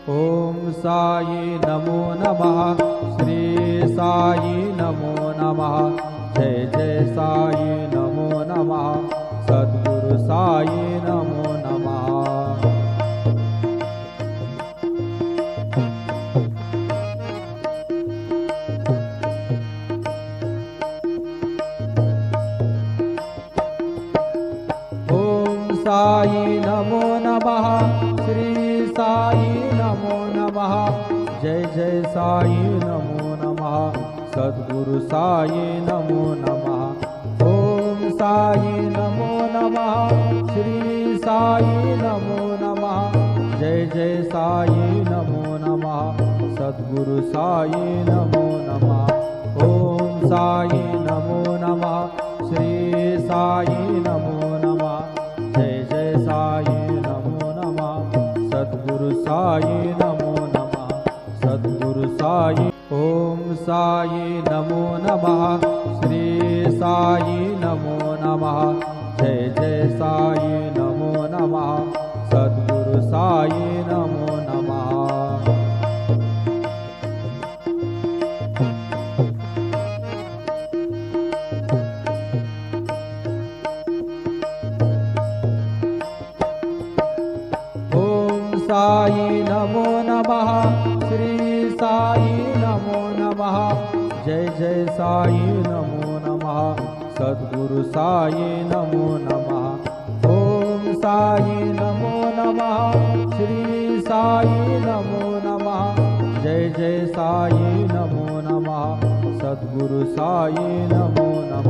ओम साई नमो नमः। श्री साई नमो नमः। जय जय साई नमो नमः। सद्गुरु साई नमो नमः। साई नमो नमः। श्री साई नमो नमः। जय जय साई नमो नमः। सद्गुरु साई नमो नमः। ओम साई नमो नमः। श्री साई नमो नमः। जय जय साई नमो नमः। सद्गुरु साई नमो नमः। ओम साई नमो नमः। श्री साई नमो नमः। जय जय साई नमो नमः। सद्गुरु साई नमो नमः। सद्गुरु साई। ओम साई नमो नमः। श्री साई नमो नमः। जय जय साई नमो नमः। सद्गुरु साई नमो नमः। साई नमो नमः। श्री साई नमो नमः। जय जय साई नमो नमः। सद्गुरु साई नमो नमः। ओम साई नमो नमः। श्री साई नमो नमः। जय जय साई नमो नमः। सद्गुरु साई नमो नमः।